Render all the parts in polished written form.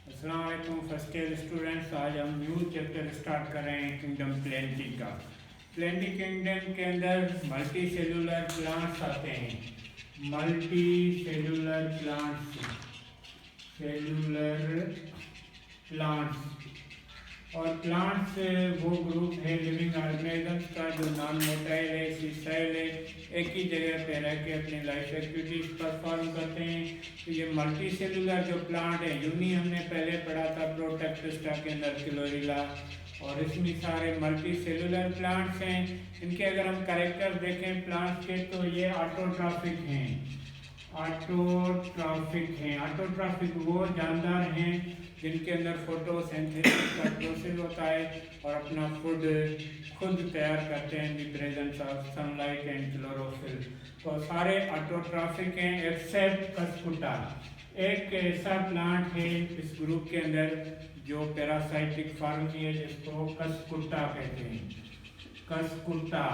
अस्सलाम वालेकुम first year students. आज हम न्यू चैप्टर स्टार्ट कर रहे हैं किंगडम प्लेंटी का। प्लेंटी किंगडम के अंदर मल्टी सेलुलर प्लांट्स आते हैं। मल्टी सेलुलर प्लांट्स और प्लांट्स वो ग्रुप है लिविंग ऑर्गेनिजम्स का जो नॉन मोटाइल है, सिसाइल है, एक ही जगह पे रह के अपनी लाइफ एक्टिविटीज परफॉर्म करते हैं। तो ये मल्टी सेलुलर जो प्लांट है, यूनी हमने पहले पढ़ा था प्रोटेक्टिस्टा के अंदर क्लोरिला, और इसमें सारे मल्टी सेलुलर प्लांट्स हैं। इनके अगर हम कैरेक्टर देखें प्लांट्स के तो ये ऑटोट्रॉफिक हैं। ऑटोट्रॉफिक वो जानदार हैं जिनके अंदर फोटोसिंथेसिस का प्रोसेस होता है और अपना फूड खुद तैयार करते हैं in the presence of sunlight and chlorophyll. तो सारे ऑटोट्रॉफिक हैं एक्सेप्ट कस्कुटा। एक ऐसा प्लांट है इस ग्रुप के अंदर जो पैरासाइटिक फॉर्म की है, जिसको कस्कुटा कहते हैं। कस्कुटा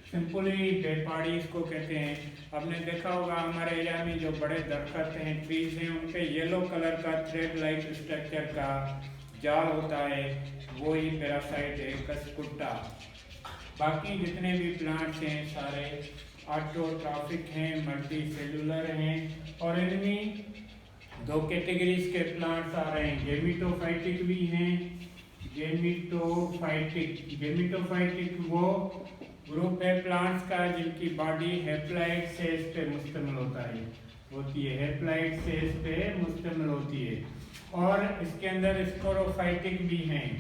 सिंपली बेपाड़ी इसको कहते हैं। आपने देखा होगा हमारे एरिया में जो बड़े दरख्त हैं, ट्रीज हैं, उन पे येलो कलर का थ्रेड लाइक स्ट्रक्चर का जाल होता है, वो ही पैरासाइट है कस्कुटा। बाकी जितने भी प्लांट्स हैं सारे ऑटोट्रॉफिक हैं, मल्टी सेलुलर हैं, और इनमें दो कैटेगरीज के प्लांट्स आ रहे हैं। गेमिटोफाइटिक भी हैं। गेमिटोफाइटिक वो ग्रुप है प्लांट्स का जिनकी बॉडी हैप्लॉइड सेल्स पे मुश्तमिल होती है, हैप्लॉइड सेल्स पे मुश्तमिल होती है। और इसके अंदर स्पोरोफाइटिक भी हैं।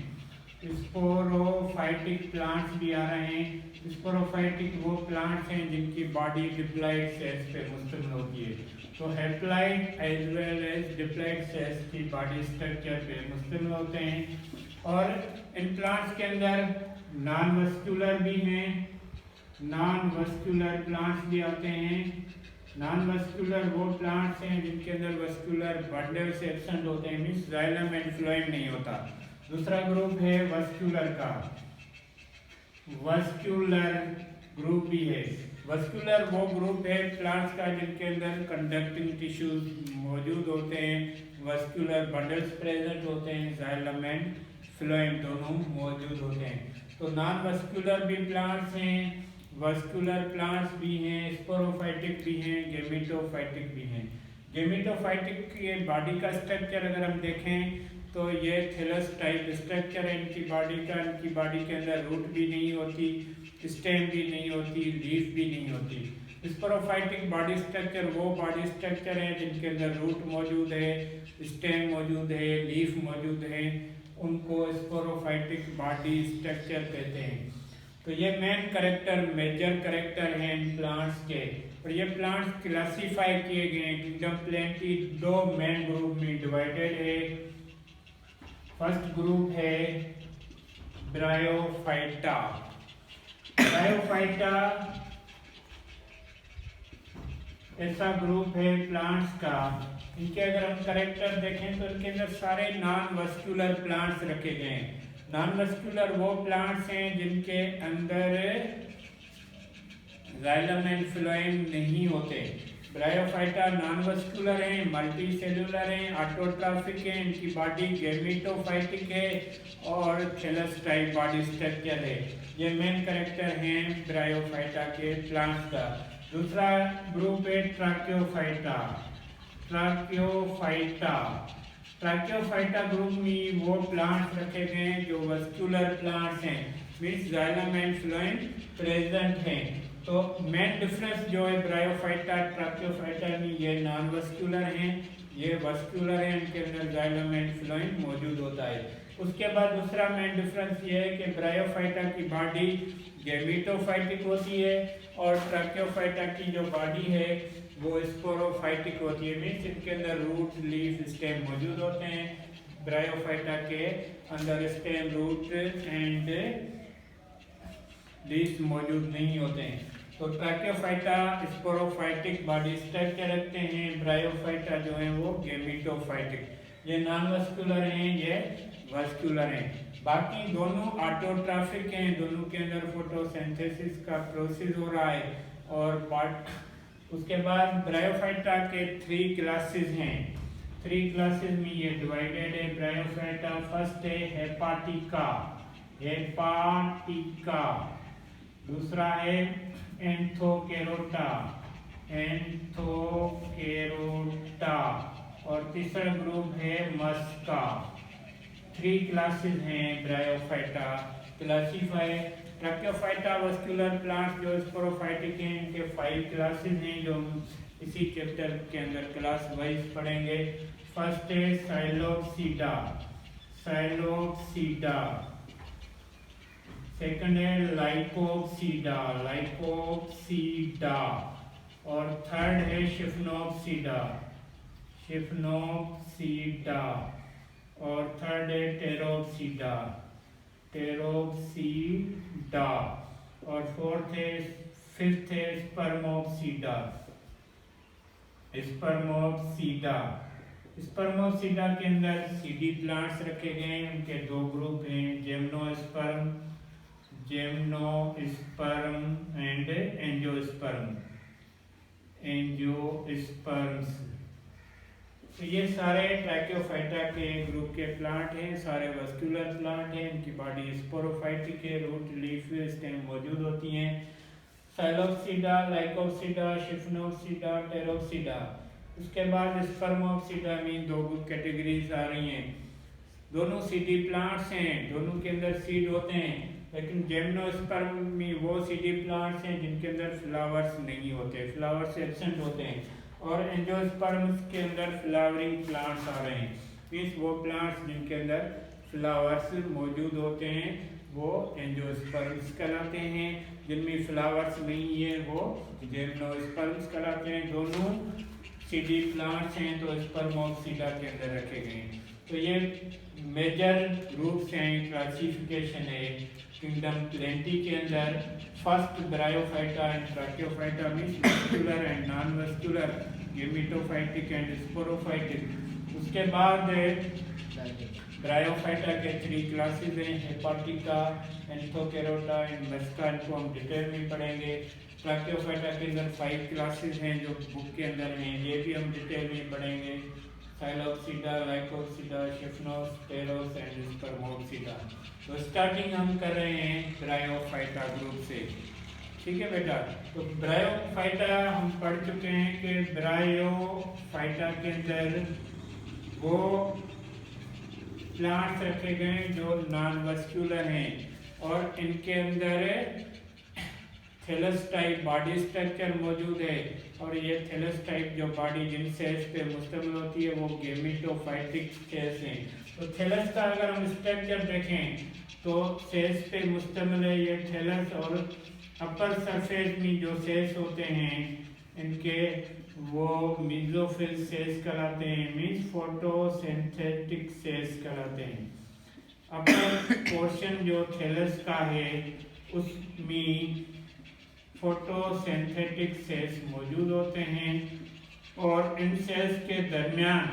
स्पोरोफाइटिक प्लांट्स भी आ रहे हैं। स्पोरोफाइटिक वो प्लांट्स हैं जिनकी बॉडी डिप्लॉइड सेल्स पे मुश्तमिल होती है। तो haploid as well as diploid cells की बॉडी स्ट्रक्चर पे मुश्तमिल होते हैं। और इन प्लांट्स के अंदर नॉन वस्कुलर भी हैं, नॉन वस्कुलर प्लांट्स भी आते हैं। नॉन वस्कुलर वो प्लांट्स हैं जिनके अंदर वस्कुलर बंडल्स एब्सेंट होते हैं, मींस जाइलम एंड फ्लोएम नहीं होता। दूसरा ग्रुप है वस्कुलर का। वस्कुलर ग्रुप भी है। वस्कुलर वो ग्रुप है प्लांट्स का जिनके अंदर कंडक्टिंग टिश्यूज मौजूद होते हैं, वस्कुलर बंडल्स प्रेजेंट होते हैं, जाइलम एंड फ्लोएम दोनों मौजूद होते हैं। तो नॉन वस्कुलर भी प्लांट्स हैं, वस्कुलर प्लांट्स भी हैं, स्पोरोफाइटिक भी हैं, गेमिटोफाइटिक भी हैं। गेमिटोफाइटिक के बॉडी का स्ट्रक्चर अगर हम देखें तो ये थैलस टाइप स्ट्रक्चर है इनकी बॉडी का। इनकी बॉडी के अंदर रूट भी नहीं होती, स्टेम भी नहीं होती, लीफ भी नहीं होती। स्पोरोफाइटिक बॉडी स्ट्रक्चर वो बॉडी स्ट्रक्चर है जिनके अंदर रूट मौजूद है, स्टेम मौजूद है, लीफ मौजूद है, उनको स्पोरोफाइटिक बॉडी स्ट्रक्चर कहते हैं। तो ये मेजर करेक्टर हैं इन प्लांट्स के। और ये प्लांट्स क्लासीफाई किए गए हैं। किंगडम प्लेंटी दो मेन ग्रुप में डिवाइडेड है। फर्स्ट ग्रुप है ब्रायोफाइटा। ब्रायोफाइटा ऐसा ग्रुप है प्लांट्स का, इनके अगर हम करेक्टर देखें तो इनके अंदर सारे नॉन वस्कुलर प्लांट्स रखे गए हैं। नॉन वस्कुलर वो प्लांट्स हैं जिनके अंदर जाइलम एंड फ्लोएम नहीं होते। ब्रायोफाइटा नॉन वस्कुलर हैं, मल्टी सेलुलर हैं, ऑटोट्रॉफिक हैं, इनकी बॉडी गेमिटोफाइटिक है और थैलस टाइप बॉडी स्ट्रक्चर है। ये मेन कैरेक्टर हैं ब्रायोफाइटा के प्लांट्स का। दूसरा ग्रुप है ट्रैकियोफाइटा। ट्रैकियोफाइटा ग्रुप में वो प्लांट्स रखे गए हैं जो वस्कुलर प्लांट्स हैं, means xylem and phloem present हैं। तो मेन डिफरेंस जो है ब्रायोफाइटा ट्रैकियोफाइटा में, ये नॉन वस्कुलर हैं, ये वस्कुलर हैं, इनके अंदर जाइलम एंड फ्लोएम मौजूद होता है। उसके बाद दूसरा मेन डिफरेंस ये है कि ब्रायोफाइटा की बॉडी गेमिटोफाइटिक होती है और ट्रैकियोफाइटा की जो बॉडी है वो स्पोरोफाइटिक होती है, मीन्स इनके अंदर रूट लीफ स्टेम मौजूद होते हैं। ब्रायोफाइटा के अंदर स्टेम रूट एंड लीफ मौजूद नहीं होते हैं। तो ट्रैकियोफाइटा स्पोरोफाइटिक बॉडी स्ट्रक्चर रखते हैं, ब्रायोफाइटा जो है वो गेमिटोफाइटिक। ये नॉन वस्कुलर हैं, ये वस्कुलर हैं। बाकी दोनों ऑटोट्रॉफिक हैं, दोनों के अंदर फोटोसिंथेसिस का प्रोसेस हो रहा है। और उसके बाद ब्रायोफाइटा के 3 क्लासेस हैं। 3 क्लासेस में ये डिवाइडेड है ब्रायोफाइटा। फर्स्ट है हेपाटिका, हेपाटिका। दूसरा है एंथोकेरोटा, एंथोकेरोटा। और तीसरा ग्रुप है मस्का। 3 क्लासेस हैं ब्रायोफाइटा। क्लासीफाई ट्रैकियोफाइटा वस्कुलर प्लांट्स जो स्पोरोफाइटिक हैं, इनके 5 क्लासेस हैं जो इसी चैप्टर के अंदर क्लास वाइज पढ़ेंगे। फर्स्ट है साइलोप्सीडा, साइलोप्सीडा। सेकंड है लाइकोप्सीडा, लाइकोप्सीडा। और थर्ड है शिफ्नोप्सीडा, शिफ्नोप्सीडा। और थर्ड है टेरोप्सीडा, टेरोप्सीडा। और फिफ्थ है स्पर्मोप्सीडा, स्पर्मोप्सीडा। स्पर्मोप्सीडा के अंदर सीडी प्लांट्स रखे गए हैं। उनके 2 ग्रुप हैं, gymnosperm, gymnosperm and angiosperm, angiosperms. तो ये सारे ट्रैकियोफाइटा के ग्रुप के प्लांट हैं, सारे वस्कुलर प्लांट हैं। इनकी बॉडी स्पोरोफाइटिक है, रूट लीफ स्टेम मौजूद होती हैं। साइलोप्सीडा, लाइकोप्सीडा, शिफ्नोप्सीडा, टेरोप्सीडा। उसके बाद स्पर्मोप्सीडा में 2 कैटेगरीज आ रही हैं। दोनों सीडी प्लांट्स हैं, दोनों के अंदर सीड होते हैं, लेकिन जिम्नोस्पर्म में वो सीडी प्लांट्स हैं जिनके अंदर फ्लावर्स नहीं होते, फ्लावर्स एब्सेंट होते हैं। और एंजियोस्पर्म्स के अंदर फ्लावरिंग प्लांट्स आ रहे हैं। मीन्स वो प्लांट्स जिनके अंदर फ्लावर्स मौजूद होते हैं वो एंजियोस्पर्म्स कहलाते हैं। जिनमें फ्लावर्स नहीं है वो जिम्नोस्पर्म्स कहलाते हैं। दोनों सीडी प्लांट्स हैं तो स्पर्मोप्सीडा के अंदर रखे गए हैं। तो ये मेजर ग्रुप्स हैं, क्लासिफिकेशन है किंगडम प्लेंटी के अंदर। First bryophyta and tracheophyta means vascular and non vascular, gametophytic and sporophytic. उसके बाद ब्रायोफाइटा के 3 क्लासेस हैं, हेपाटिका, एंथोकेरोटा एंड मस्का। इनको हम डिटेल में पढ़ेंगे। ट्रैकियोफाइटा के अंदर 5 क्लासेस हैं जो बुक के अंदर हैं, ये भी हम डिटेल में पढ़ेंगे। साइलोप्सीडा, लाइकोप्सीडा, शिफ्नोस, टेरोस एंड स्पर्मोप्सीडा। तो स्टार्टिंग हम कर रहे हैं ब्रायोफाइटा ग्रुप से, ठीक है बेटा। तो ब्रायोफाइटा हम पढ़ चुके हैं कि ब्रायोफाइटा के अंदर वो प्लांट्स रखे गए जो नॉन वस्कुलर हैं और इनके अंदर थैलस टाइप बॉडी स्ट्रक्चर मौजूद है। और ये थैलस टाइप जो बॉडी जिन सेल्स पे मुश्तमिल होती है वो गेमिटोफाइटिक सेल्स हैं। तो थैलस का अगर हम स्ट्रक्चर देखें तो सेल्स पे मुश्तमिल है ये थैलस। और अपर सरफेस में जो सेल्स होते हैं इनके वो मेसोफिल सेल्स कहलाते हैं, मीन्स फोटोसिंथेटिक सेल्स कहलाते हैं। अपर पोर्शन जो थैलस का है उसमें फोटोसिंथेटिक सेल्स मौजूद होते हैं। और इन सेल्स के दरमियान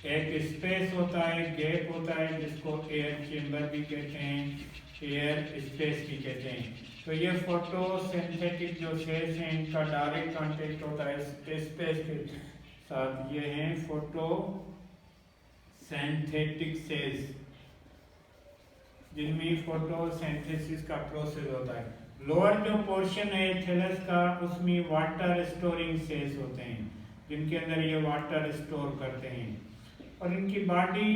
एक स्पेस होता है, गैप होता है, जिसको एयर चेम्बर भी कहते हैं, एयर स्पेस भी कहते हैं। तो ये फोटोसिंथेटिक जो सेल्स हैं इनका डायरेक्ट कांटेक्ट होता है स्पेस के साथ। ये हैं फोटोसिंथेटिक सेल्स जिनमें फोटोसिंथेसिस का प्रोसेस होता है। लोअर जो पोर्शन है थैलस का उसमें वाटर स्टोरिंग सेल्स होते हैं जिनके अंदर ये वाटर स्टोर करते हैं। और इनकी बॉडी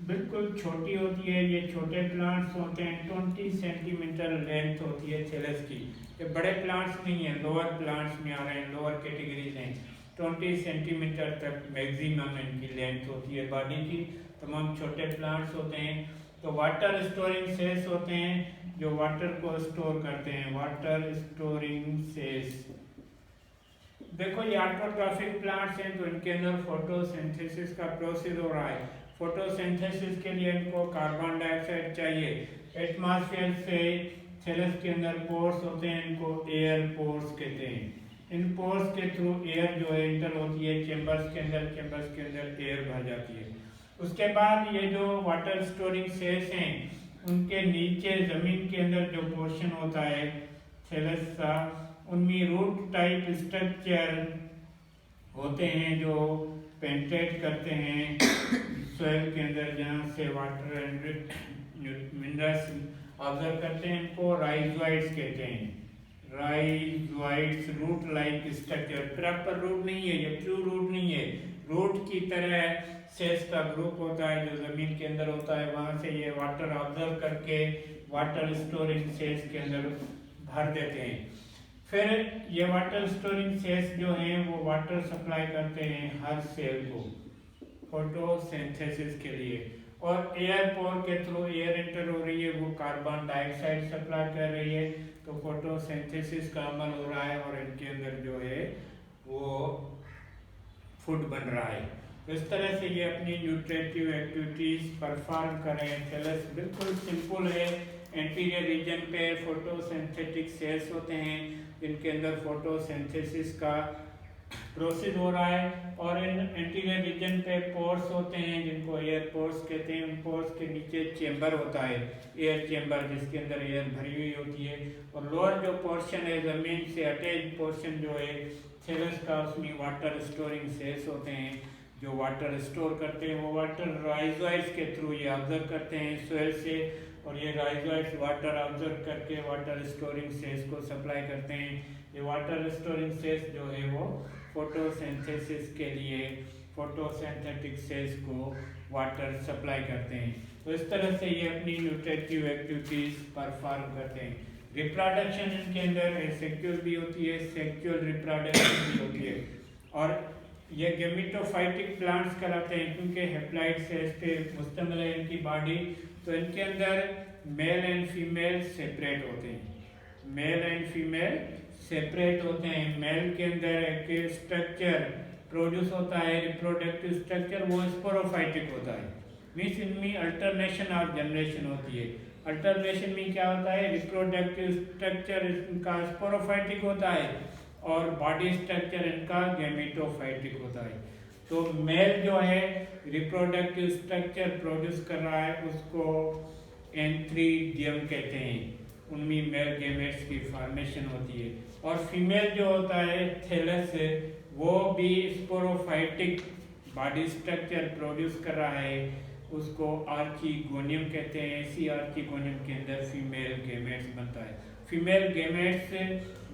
बिल्कुल छोटी होती है, ये छोटे प्लांट्स होते हैं, 20 सेंटीमीटर लेंथ होती है थैलस की। ये बड़े प्लांट्स नहीं है, लोअर प्लांट्स में आ रहे हैं, लोअर कैटेगरीज हैं। 20 सेंटीमीटर तक मैक्सिमम इनकी लेंथ होती है बॉडी की। तमाम छोटे प्लांट्स होते हैं। तो वाटर स्टोरिंग सेल्स होते हैं जो वाटर को स्टोर करते हैं, वाटर स्टोरिंग सेल्स। देखो ये ऑटोट्रॉफिक प्लांट्स हैं तो इनके अंदर फोटोसिंथेसिस का प्रोसेस हो रहा है। फोटोसिंथेसिस के लिए इनको कार्बन डाइऑक्साइड चाहिए। एटमॉस्फेयर से थैलस के अंदर पोर्स होते हैं, इनको एयर पोर्स कहते हैं। इन पोर्स के थ्रू एयर जो है इंटर होती है चेंबर्स के अंदर एयर भर जाती है। उसके बाद ये जो वाटर स्टोरिंग सेल्स हैं उनके नीचे जमीन के अंदर जो पोर्शन होता है थैलस का, उनमें रूट टाइप स्ट्रक्चर होते हैं जो पेंट्रेट करते हैं सोयल के अंदर, जहाँ से वाटर एंड मिनरल्स ऑब्जर्व करते हैं। इनको राइजोइड्स कहते हैं। Rhizoids root like structure, proper root नहीं है, ये ट्रू रूट नहीं है, रूट की तरह सेल्स का ग्रुप होता है जो जमीन के अंदर होता है। वहां से ये वाटर ऑब्जर्व करके वाटर स्टोरिंग सेल्स के अंदर भर देते हैं। फिर ये वाटर स्टोरिंग सेल्स जो हैं वो वाटर सप्लाई करते हैं हर सेल को फोटोसिंथेसिस के लिए, और एयर पोर के थ्रू एयर एंटर हो रही है, वो कार्बन डाइऑक्साइड सप्लाई कर रही है, तो फोटोसिंथेसिस का अमल हो रहा है और इनके अंदर जो है वो फूड बन रहा है। इस तरह से ये अपनी न्यूट्रिटिव एक्टिविटीज परफॉर्म करें। थैलस बिल्कुल सिंपल है। एंटीरियर रीजन पे फोटोसिंथेटिक सेल्स होते हैं जिनके अंदर फोटोसिंथेसिस का प्रोसेस हो रहा है, और इन एंटीरियर रीजन पे पोर्स होते हैं जिनको एयर पोर्स कहते हैं। उन पोर्स के नीचे चेंबर होता है, एयर चेंबर, जिसके अंदर एयर भरी हुई होती है, और लोअर जो पोर्शन है जमीन से अटैच पोर्शन जो है थैलस का, उसमें वाटर स्टोरिंग सेल्स होते हैं जो वाटर स्टोर करते हैं। वो वाटर राइजोइड्स के थ्रू ये ऑब्जर्व करते हैं सोयल से, और ये राइजोइड्स वाटर ऑब्जर्व करके वाटर स्टोरिंग सेल्स को सप्लाई करते हैं। ये वाटर स्टोरिंग सेल्स जो है वो फोटोसिंथेसिस के लिए फोटोसिंथेटिक सेल्स को वाटर सप्लाई करते हैं। तो इस तरह से ये अपनी न्यूट्रिटिव एक्टिविटीज परफॉर्म करते हैं। रिप्रोडक्शन इनके अंदर सेक्सुअल भी होती है, सेक्सुअल रिप्रोडक्शन भी होती है, और ये गेमिटोफाइटिक प्लांट्स कहलाते हैं क्योंकि हेप्लाइड सेल्स पे मुश्तमिल है इनकी बॉडी। तो इनके अंदर मेल एंड फीमेल सेपरेट होते हैं, मेल एंड फीमेल सेपरेट होते हैं। मेल के अंदर एक स्ट्रक्चर प्रोड्यूस होता है, रिप्रोडक्टिव स्ट्रक्चर, वो स्पोरोफाइटिक होता है। मीन्स इनमें अल्टरनेशन और जनरेशन होती है। अल्टरनेशन में क्या होता है, रिप्रोडक्टिव स्ट्रक्चर इनका स्पोरोफाइटिक होता है और बॉडी स्ट्रक्चर इनका गैमेटोफाइटिक होता है। तो मेल जो है रिप्रोडक्टिव स्ट्रक्चर प्रोड्यूस कर रहा है, उसको एंथ्रीडियम कहते हैं, उनमें मेल गैमेट्स की फॉर्मेशन होती है। और फीमेल जो होता है थैलस, वो भी स्पोरोफाइटिक बॉडी स्ट्रक्चर प्रोड्यूस कर रहा है, उसको आर्चिगोनियम कहते हैं। इसी आर्चिगोनियम के अंदर फीमेल गैमेट्स बनता है। फीमेल गैमेट्स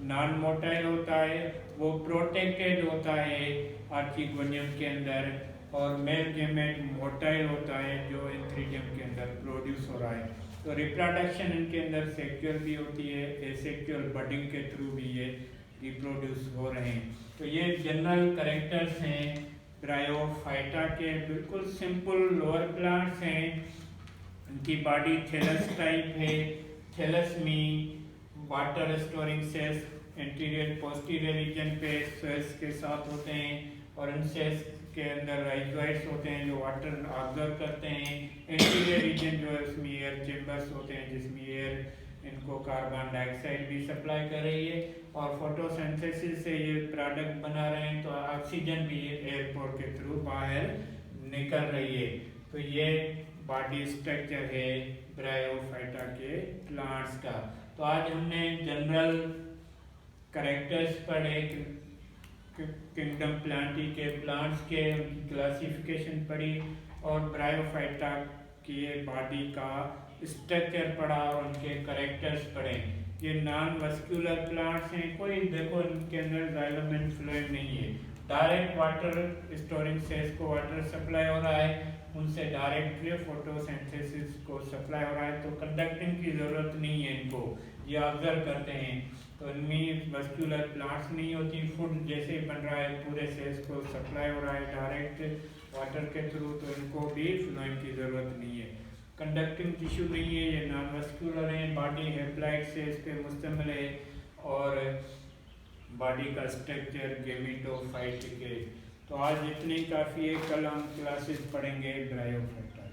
नॉन मोटाइल होता है, वो प्रोटेक्टेड होता है आर्चिगोनियम के अंदर, और मेल गैमेट मोटाइल होता है जो एंथ्रीडियम के अंदर प्रोड्यूस हो रहा है। तो रिप्रोडक्शन इनके अंदर सेक्सुअल भी होती है, एसेक्सुअल बडिंग के थ्रू भी ये रिप्रोड्यूस हो रहे हैं। तो ये जनरल कैरेक्टर्स हैं ब्रायोफाइटा के, बिल्कुल सिंपल लोअर प्लांट्स हैं। इनकी बॉडी थैलस टाइप है। थैलस में water storing cells anterior posterior region पे सेल्स के साथ होते हैं, और इन सेल्स के अंदर राइजोइड्स होते हैं जो वाटर ऑब्जर्व करते हैं। एंटीरियर रीजन जो है उसमें एयर चेंबर्स होते हैं जिसमें एयर इनको कार्बन डाइऑक्साइड भी सप्लाई कर रही है, और फोटोसिंथेसिस से ये प्रोडक्ट बना रहे हैं, तो ऑक्सीजन भी एयरपोर्ट के थ्रू बाहर निकल रही है। तो ये बॉडी स्ट्रक्चर है ब्रायोफाइटा के प्लांट्स का। तो आज हमने जनरल कैरेक्टर्स पढ़े किंगडम प्लांटी के प्लांट्स के, उनकी क्लासिफिकेशन पढ़ी, और ब्रायोफाइटा की बॉडी का स्ट्रक्चर पढ़ा और उनके कैरेक्टर्स पढ़े। ये नॉन वस्कुलर प्लांट्स हैं, कोई देखो इनके अंदर जाइलम एंड फ्लोएम नहीं है। डायरेक्ट वाटर स्टोरिंग सेल्स को वाटर सप्लाई हो रहा है, उनसे डायरेक्टली फोटोसिंथेसिस को सप्लाई हो रहा है, तो कंडक्टिंग की जरूरत नहीं है इनको, ये ऑब्जर्व करते हैं। तो इनमें वस्कुलर प्लांट्स नहीं होती, फूड जैसे ही बन रहा है पूरे सेल्स को सप्लाई हो रहा है डायरेक्ट वाटर के थ्रू, तो इनको भी फ्लोएम की जरूरत नहीं है। कंडक्टिंग टिश्यू नहीं है, ये नॉन वस्कुलर है, बॉडी हेप्लाइड सेल्स पे मुश्तमिल है, और बॉडी का स्ट्रक्चर गेमिटोफाइटिक है। तो आज इतनी काफ़ी है, कल हम क्लासेस पढ़ेंगे ब्रायोफाइटा।